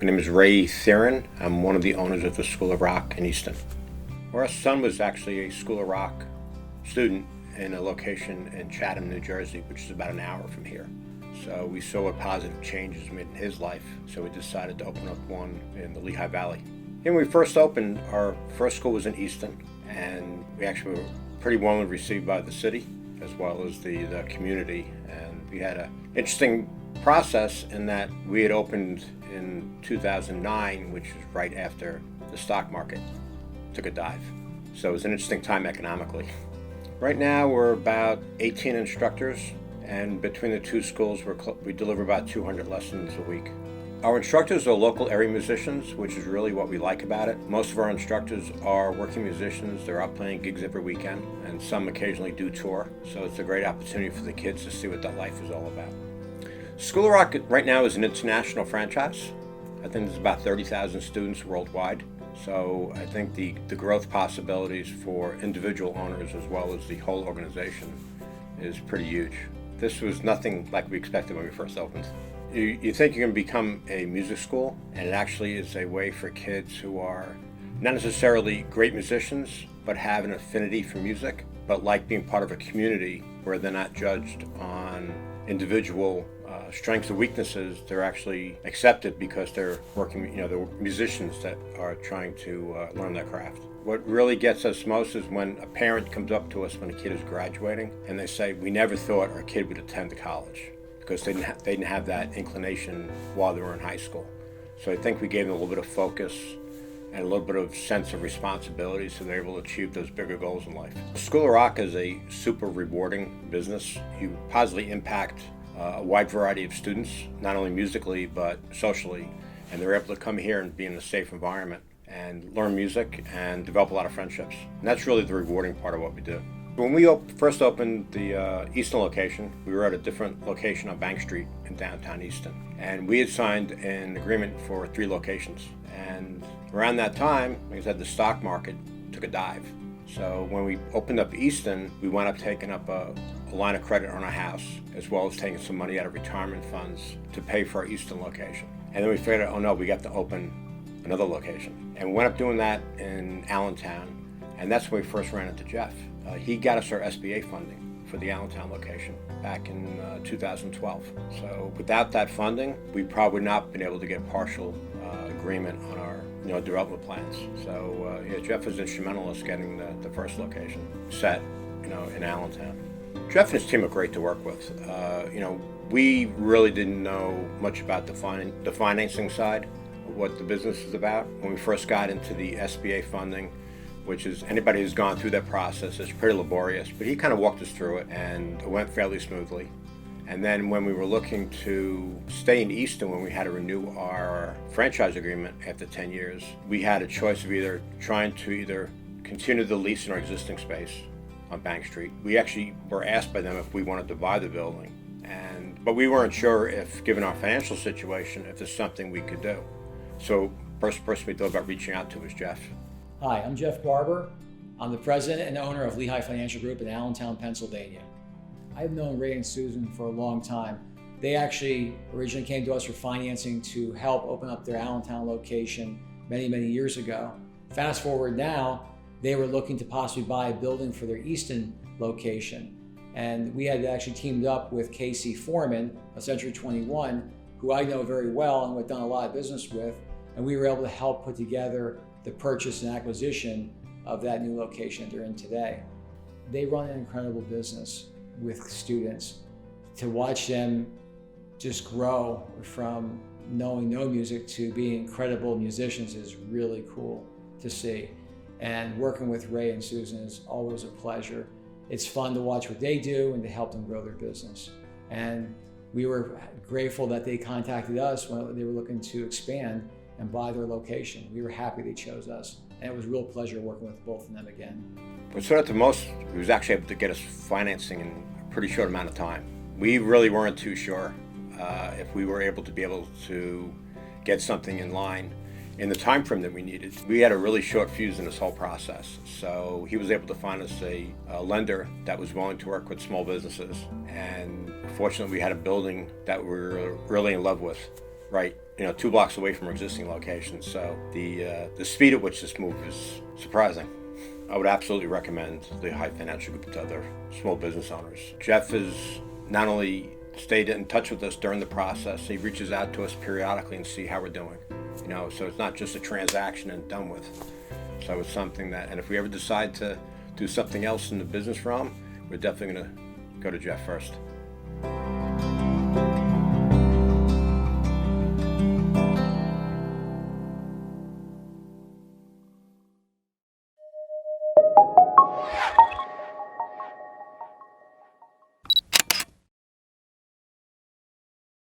My name is Ray Theron. I'm one of the owners of the School of Rock in Easton. Our son was actually a School of Rock student in a location in Chatham, New Jersey, which is about an hour from here. So we saw what positive changes made in his life, so we decided to open up one in the Lehigh Valley. And when we first opened, our first school was in Easton, and we actually were pretty warmly received by the city as well as the community. And we had an interesting process in that we had opened in 2009, which was right after the stock market took a dive. So it was an interesting time economically. Right now we're about 18 instructors, and between the two schools we deliver about 200 lessons a week. Our instructors are local area musicians, which is really what we like about it. Most of our instructors are working musicians. They're out playing gigs every weekend, and some occasionally do tour. So it's a great opportunity for the kids to see what that life is all about. School of Rock right now is an international franchise. I think there's about 30,000 students worldwide. So I think the growth possibilities for individual owners as well as the whole organization is pretty huge. This was nothing like we expected when we first opened. You think you're going to become a music school, and it actually is a way for kids who are not necessarily great musicians, but have an affinity for music, but like being part of a community where they're not judged on individual strengths or weaknesses. They're actually accepted because they're working, they're musicians that are trying to learn their craft. What really gets us most is when a parent comes up to us when a kid is graduating and they say, "We never thought our kid would attend college," because they didn't have that inclination while they were in high school. So I think we gave them a little bit of focus and a little bit of sense of responsibility so they're able to achieve those bigger goals in life. School of Rock is a super rewarding business. You positively impact a wide variety of students, not only musically but socially, and they're able to come here and be in a safe environment and learn music and develop a lot of friendships. And that's really the rewarding part of what we do. When we first opened the Easton location, we were at a different location on Bank Street in downtown Easton. And we had signed an agreement for 3 locations. And around that time, like I said, the stock market took a dive. So when we opened up Easton, we wound up taking up a line of credit on our house, as well as taking some money out of retirement funds to pay for our Easton location. And then we figured out, oh no, we got to open another location. And we went up doing that in Allentown, and that's when we first ran into Jeff. He got us our SBA funding for the Allentown location back in 2012. So without that funding, we probably not been able to get partial agreement on our development plans. So Jeff was instrumental in us getting the first location set in Allentown. Jeff and his team are great to work with. We really didn't know much about the financing side of what the business is about. When we first got into the SBA funding, which is anybody who's gone through that process, it's pretty laborious, but he kind of walked us through it and it went fairly smoothly. And then when we were looking to stay in Easton, when we had to renew our franchise agreement after 10 years, we had a choice of either trying to continue the lease in our existing space on Bank Street. We actually were asked by them if we wanted to buy the building, but we weren't sure if, given our financial situation, if there's something we could do. So first person we thought about reaching out to was Jeff. Hi, I'm Jeff Barber. I'm the president and owner of Lehigh Financial Group in Allentown, Pennsylvania. I've known Ray and Susan for a long time. They actually originally came to us for financing to help open up their Allentown location many, many years ago. Fast forward now, they were looking to possibly buy a building for their Easton location. And we had actually teamed up with Casey Foreman of Century 21, who I know very well and we've done a lot of business with. And we were able to help put together the purchase and acquisition of that new location they're in today. They run an incredible business with students. To watch them just grow from knowing no music to being incredible musicians is really cool to see. And working with Ray and Susan is always a pleasure. It's fun to watch what they do and to help them grow their business. And we were grateful that they contacted us when they were looking to expand and buy their location. We were happy they chose us. And it was a real pleasure working with both of them again. What stood out the most, he was actually able to get us financing in a pretty short amount of time. We really weren't too sure if we were able to get something in line in the time frame that we needed. We had a really short fuse in this whole process. So he was able to find us a lender that was willing to work with small businesses. And fortunately, we had a building that we were really in love with right 2 blocks away from our existing location. So the speed at which this move is surprising. I would absolutely recommend the Lehigh Financial Group to other small business owners. Jeff has not only stayed in touch with us during the process, he reaches out to us periodically and see how we're doing. So it's not just a transaction and done with. So it's something that, and if we ever decide to do something else in the business realm, we're definitely going to go to Jeff first.